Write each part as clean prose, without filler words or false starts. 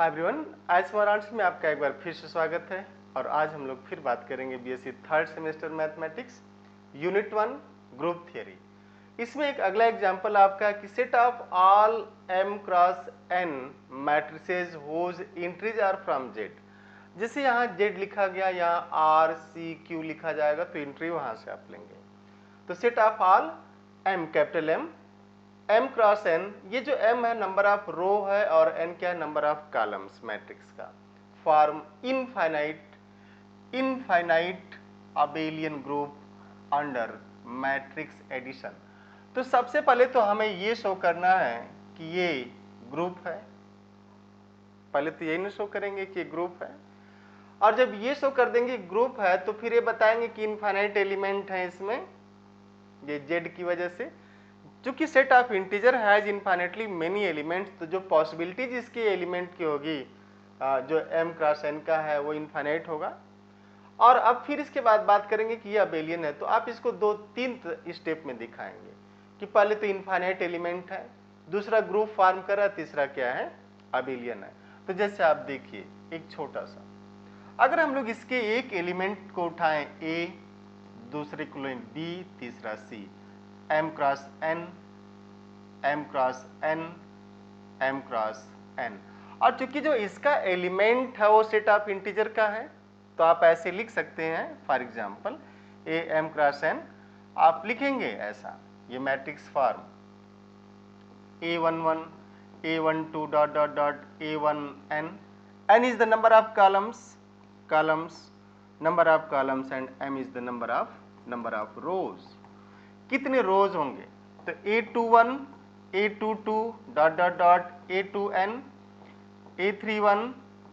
Hi everyone, आज smart में आपका एक बार फिर से स्वागत है। और आज हम लोग फिर बात करेंगे BSc third semester mathematics unit 1 group theory. इसमें एक अगला एग्जांपल आपका है कि set of all m cross n matrices whose entries are from z। जैसे यहाँ z लिखा गया, यहाँ r c q लिखा जाएगा, तो एंट्री वहां से आप लेंगे। तो set of all m capital M cross n, ये जो m है नंबर ऑफ रो है और n क्या है नंबर ऑफ कॉलम्स मैट्रिक्स का। Form infinite abelian group under matrix addition. तो सबसे पहले तो हमें ये शो करना है कि ये ग्रुप है। पहले तो यही ना शो करेंगे कि ग्रुप है, और जब ये शो कर देंगे ग्रुप है तो फिर ये बताएंगे कि इनफाइनाइट एलिमेंट है इसमें, ये z की वजह से। चूंकि set of integer has infinitely many elements, तो जो पॉसिबिलिटीज इसके एलिमेंट की होगी जो m क्रॉस n का है वो इनफाइनाइट होगा। और अब फिर इसके बाद बात करेंगे कि ये अबेलियन है, तो आप इसको दो तीन स्टेप में दिखाएंगे कि पहले तो इनफाइनाइट एलिमेंट है, दूसरा ग्रुप फॉर्म कर रहा है, तीसरा क्या है अबेलियन है। तो जैसे आप देखिए एक छोटा सा, अगर हम लोग इसके एक एलिमेंट को उठाएं a, दूसरे को लें b, तीसरा c, m cross n, m cross n, m cross n। और चूंकि जो इसका एलिमेंट है वो सेट ऑफ इंटीजर का है, तो आप ऐसे लिख सकते हैं। For example a m cross n आप लिखेंगे ऐसा, ये matrix form a11 a12 dot dot dot a1n, n is the number of columns number of columns and m is the number of rows। कितने रोज होंगे, तो a21 a22 dot dot dot a2n, a31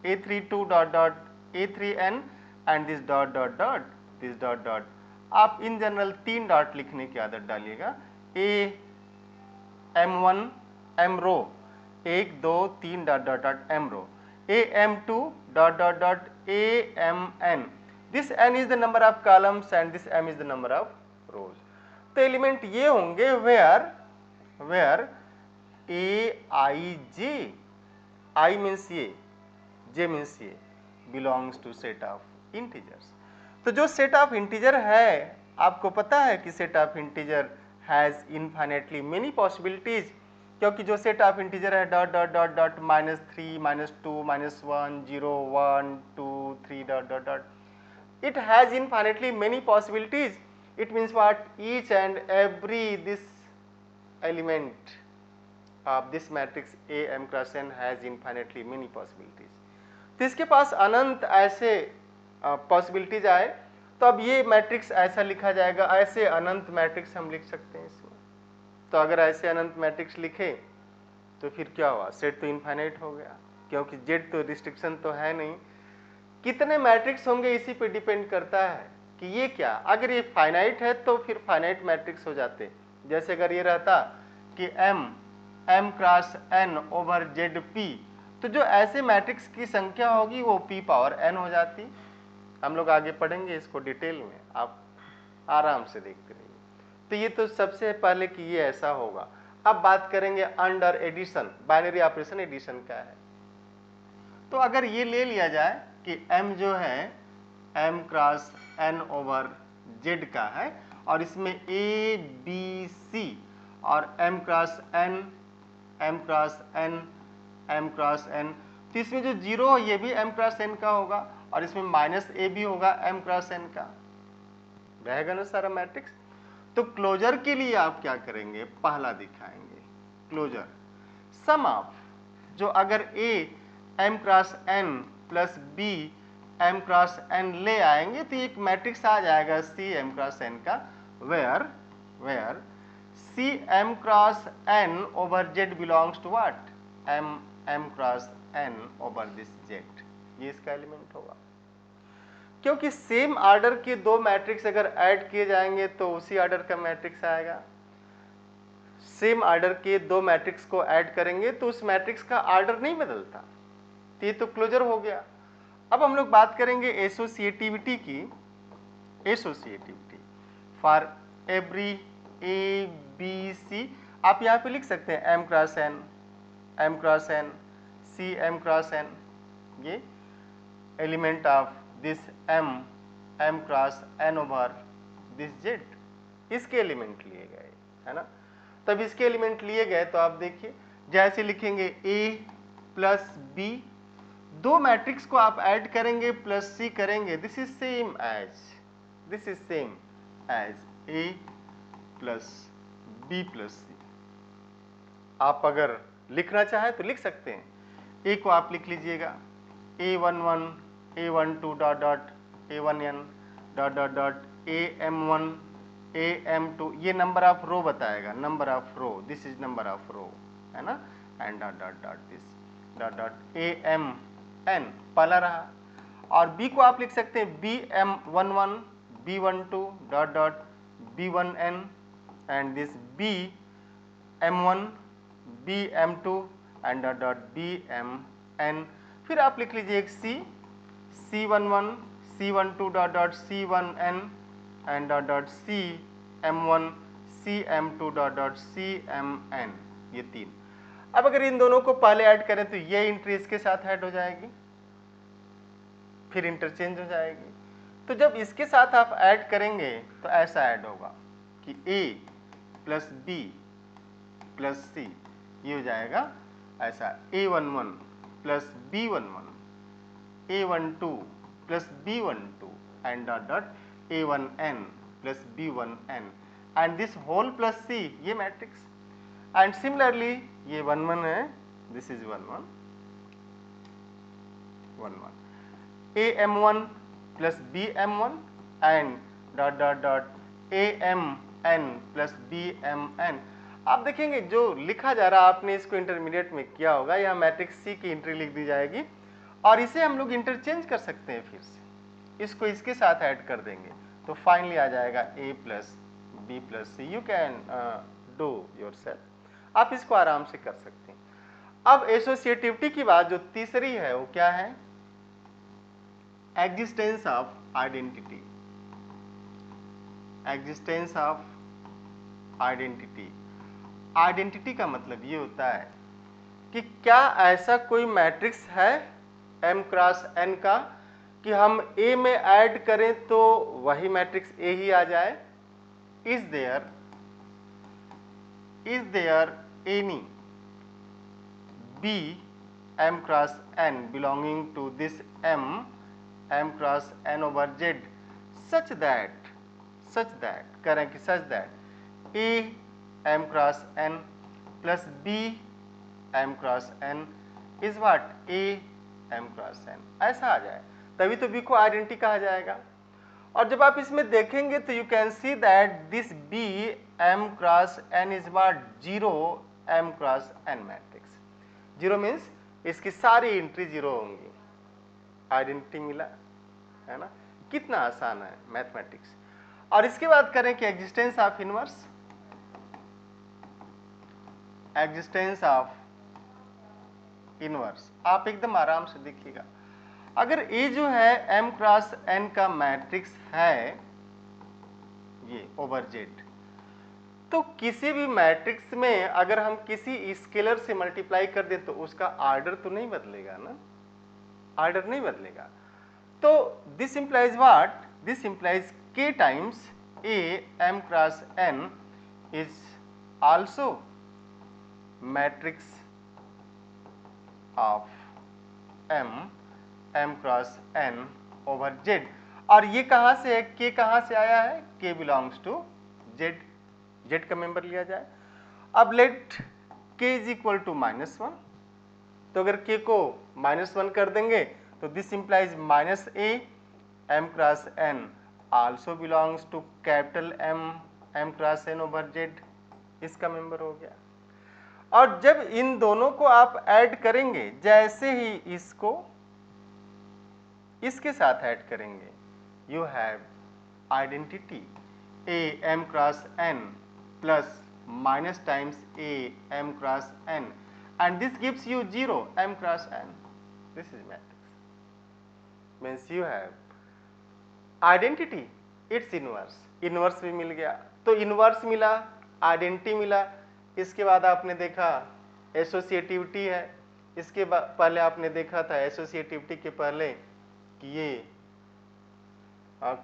a32 dot dot a3n and this dot dot dot this dot dot. आप in general 3 dot लिखने की आदत डालिएगा। a m1 m row 1 2 3 dot dot dot m row, a m2 dot dot dot a mn, this n is the number of columns and this m is the number of rows. तो element ये होंगे where A I J, I means ये, J means ये, belongs to set of integers. तो जो set of integer है, आपको पता है कि set of integer has infinitely many possibilities, क्योंकि जो सेट ऑफ इंटीजर है dot dot dot dot -3 -2 -1 0 1 2 3 dot dot dot, it has infinitely many possibilities. It means what? Each and every this element of this matrix A m cross n has infinitely many possibilities। तो इसके पास अनंत ऐसे possibilities आए, तो अब ये matrix ऐसा लिखा जाएगा, ऐसे अनंत मैट्रिक्स हम लिख सकते हैं इसमें। तो अगर ऐसे अनंत मैट्रिक्स लिखे तो फिर क्या हुआ, सेट तो इनफाइनाइट हो गया, क्योंकि जेड तो रिस्ट्रिक्शन तो है नहीं। कितने मैट्रिक्स होंगे इसी पे डिपेंड करता है कि ये क्या, अगर ये फाइनाइट है तो फिर फाइनाइट मैट्रिक्स हो जाते। जैसे अगर ये रहता कि m cross n over Z P, तो जो ऐसे मैट्रिक्स की संख्या होगी वो p पावर n हो जाती। हम लोग आगे पढ़ेंगे इसको डिटेल में, आप आराम से देखते रहिए। तो ये तो सबसे पहले कि ये ऐसा होगा। अब बात करेंगे under addition, binary operation addition क्या है। तो अगर ये ले लिया जाए कि m जो है m cross n over z का है, और इसमें a b c और m cross n m cross n m cross n, तो इसमें जो जीरो है ये भी m क्रॉस n का होगा, और इसमें माइनस a भी होगा m क्रॉस n का, रहेगा ना सारा मैट्रिक्स। तो क्लोजर के लिए आप क्या करेंगे, पहला दिखाएंगे क्लोजर सम ऑफ, जो अगर a m cross n plus b m cross n ले आएंगे तो एक मैट्रिक्स आ जाएगा c m क्रॉस n का, where c m cross n over z belongs to what, m cross n over this z, ये इसका एलिमेंट होगा। क्योंकि सेम ऑर्डर के दो मैट्रिक्स अगर ऐड किए जाएंगे तो उसी ऑर्डर का मैट्रिक्स आएगा। सेम ऑर्डर के दो मैट्रिक्स को ऐड करेंगे तो उस मैट्रिक्स का ऑर्डर नहीं बदलता, तो ये तो क्लोजर हो गया। अब हम लोग बात करेंगे एसोसिएटिविटी की। Associativity for every A B C, आप यहाँ पे लिख सकते हैं m cross n C M cross N, ये element of this M cross N over this Z, इसके एलिमेंट लिए गए, है ना। तब इसके एलिमेंट लिए गए तो आप देखिए जैसे लिखेंगे ए प्लस बी, दो मैट्रिक्स को आप ऐड करेंगे प्लस सी करेंगे, this is same as A plus B plus C. आप अगर लिखना चाहें तो लिख सकते हैं, ए को आप लिख लीजिएगा A11 A12 dot dot A1n dot dot dot AM1 AM2, ये नंबर ऑफ रो बताएगा, number of row, this is number of row, है ना, and dot dot dot this dot dot AMN पहला रहा। और B को आप लिख सकते हैं BM11 B12 dot dot B1n and this BM1 BM2 and dot dot BMN। फिर आप लिख लीजिए एक C11 C12 dot dot C1n and dot dot CM1 CM2 dot dot CMN, ये तीन। अब अगर इन दोनों को पहले ऐड करें तो ये एंट्री इसके साथ ऐड हो जाएगी, फिर इंटरचेंज हो जाएगी। तो जब इसके साथ आप ऐड करेंगे तो ऐसा ऐड होगा कि A plus B plus C, ये हो जाएगा ऐसा A11 plus B11 A12 plus B12 and dot dot A1n plus B1n and this whole plus C, ये मैट्रिक्स। एंड सिमिलरली ये 1 1 है, this is 1 1 1 1 AM1 plus BM1 and dot dot dot AMN plus BMN। आप देखेंगे जो लिखा जा रहा है, आपने इसको इंटरमीडिएट में किया होगा, यहाँ मैट्रिक्स सी की एंट्री लिख दी जाएगी और इसे हम लोग इंटरचेंज कर सकते हैं, फिर से इसको इसके साथ ऐड कर देंगे तो फाइनली आ जाएगा A plus B plus C. You can do yourself, आप इसको आराम से कर सकते हैं। अब एसोसिएटिविटी की बात जो तीसरी है वो क्या है, existence of identity. Existence of identity, identity का मतलब ये होता है कि क्या ऐसा कोई मैट्रिक्स है m क्रॉस n का कि हम A में ऐड करें तो वही मैट्रिक्स A ही आ जाए। Is there any B m cross n belonging to this m cross n over z such that करें कि such that A m cross n plus B m cross n is what A m cross n, ऐसा आ जाए, तभी तो B को identity कहा जाएगा। और जब आप इसमें देखेंगे तो you can see that this B m cross n is what 0 m cross n matrix. 0 means इसकी सारी एंट्री 0 होंगी, आइडेंटिटी मिला, है ना। कितना आसान है मैथमेटिक्स। और इसके बाद करें कि existence of inverse, existence of inverse आप एकदम आराम से देखिएगा। अगर A जो है m क्रॉस n का मैट्रिक्स है ये ओवर Z, तो किसी भी मैट्रिक्स में अगर हम किसी स्केलर से मल्टीप्लाई कर दें तो उसका ऑर्डर तो नहीं बदलेगा ना, ऑर्डर नहीं बदलेगा। तो this implies what, this implies k times A m cross n is also matrix of m cross n over z। और ये कहां से है, k कहां से आया है, k belongs to z, z का मेंबर लिया जाए। अब let k is equal to -1, तो अगर k को -1 कर देंगे तो this implies minus a m cross n also belongs to capital m cross n over z, इसका मेंबर हो गया। और जब इन दोनों को आप ऐड करेंगे, जैसे ही इसको इसके साथ ऐड करेंगे, you have identity A m cross n plus minus times A m cross n and this gives you 0 m cross n. This is matrix. Means you have identity, its inverse. Inverse भी मिल गया, तो inverse मिला, identity मिला। इसके बाद आपने देखा associativity है, इसके पहले आपने देखा था एसोसिएटिविटी के पहले कि ये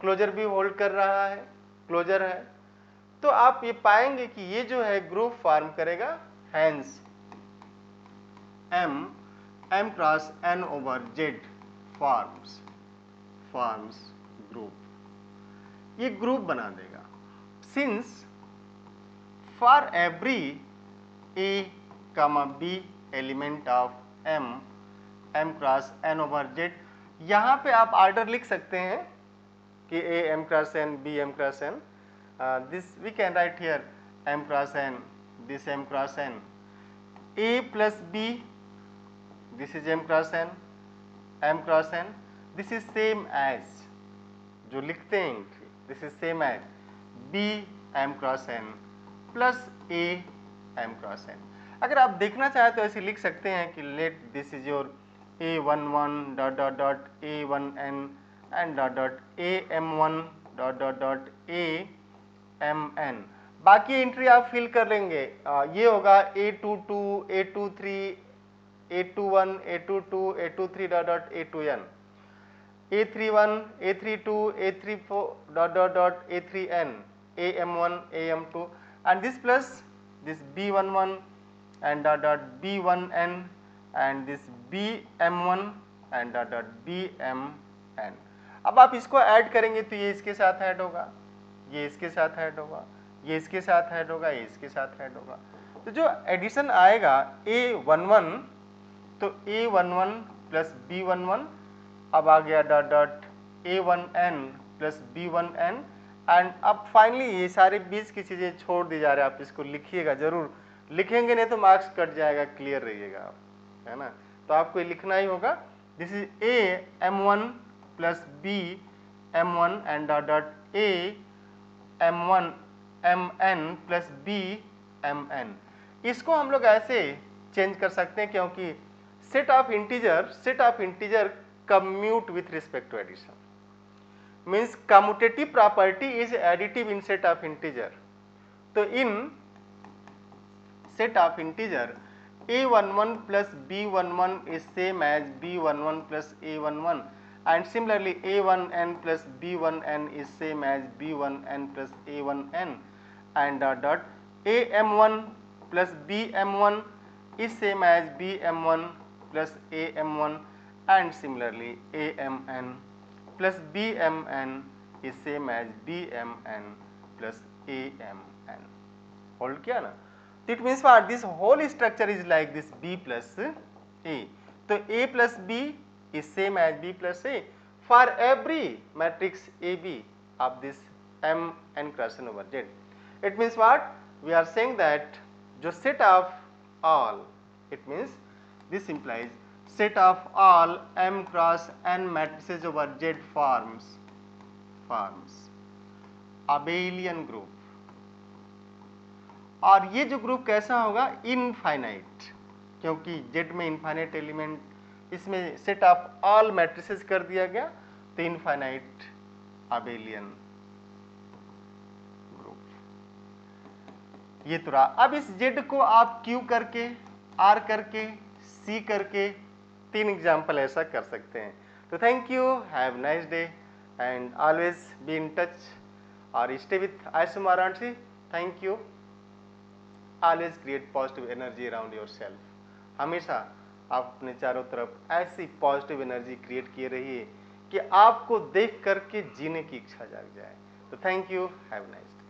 क्लोजर भी होल्ड कर रहा है, क्लोजर है, तो आप ये पाएंगे कि ये जो है ग्रुप फॉर्म करेगा, hence m cross n over z forms group, ये ग्रुप बना देगा। Since for every a comma b element of m cross n over z, यहाँ पे आप ऑर्डर लिख सकते हैं कि a m cross n, b m cross n, this we can write here m cross n, this m cross n, a plus b, this is m cross n, this is same as, जो लिखते हैं entry, this is same as b m cross n plus a m cross n। अगर आप देखना चाहें तो ऐसे लिख सकते हैं कि let this is your a11 dot dot dot a1n and dot dot am1 dot dot dot amn, बाकी एंट्री आप फिल कर लेंगे। ये होगा a22 a23 a21 a22 a23 dot dot a2n, a31 a32 a34 dot dot dot a3n, am1 am2 and this plus this b11 and dot dot b1n and this bm1 and dot dot bmn। अब आप इसको add करेंगे तो ये इसके साथ add होगा, ये इसके साथ ऐड होगा, ये इसके साथ ऐड होगा, ये इसके साथ ऐड होगा, तो जो एडिशन आएगा a11, तो a11 प्लस b11 अब आ गया dot dot a1n plus b1n and अब फाइनली ये सारे बीच की चीजें छोड़ दी जा रहे हैं। आप इसको लिखिएगा, जरूर लिखेंगे नहीं तो मार्क्स कट जाएगा, क्लियर रहिएगा आप, है ना। तो आपको ये लिखना ही होगा, this is a m1 plus b m1 and dot dot a m1 mn plus b mn। इसको हम लोग ऐसे चेंज कर सकते हैं क्योंकि set of integer commute with respect to addition, means commutative property is additive in set of integer. तो in set of integer a11 plus b11 is same as b11 plus a11 and similarly a1n plus b1n is same as b1n plus a1n and dot dot am1 plus bm1 is same as bm1 plus am1 and similarly amn plus bmn is same as bmn plus amn। Hold किया ना, तो it means what, this whole structure is like this b plus a, तो a plus b is same as b plus a for every matrix AB of this m n cross n over z। It means what, we are saying that जो set of all, it means this implies set of all m cross n matrices over z forms abelian group। और ये जो group कैसा होगा, infinite, क्योंकि Z में infinite element, इसमें set of all matrices कर दिया गया, तो इनफाइनाइट अबेलियन ग्रुप। ये तो रहा। अब इस Z को आप Q करके, R करके, C करके 3 एग्जाम्पल ऐसा कर सकते हैं। तो thank you, have nice day and always be in touch और स्टे विथ आइसम Varanasi. Thank you. Always create positive energy around yourself. हमेशा आप अपने चारों तरफ ऐसी पॉजिटिव एनर्जी क्रिएट किए रहिए कि आपको देख करके जीने की इच्छा जाग जाए। तो thank you, have nice day.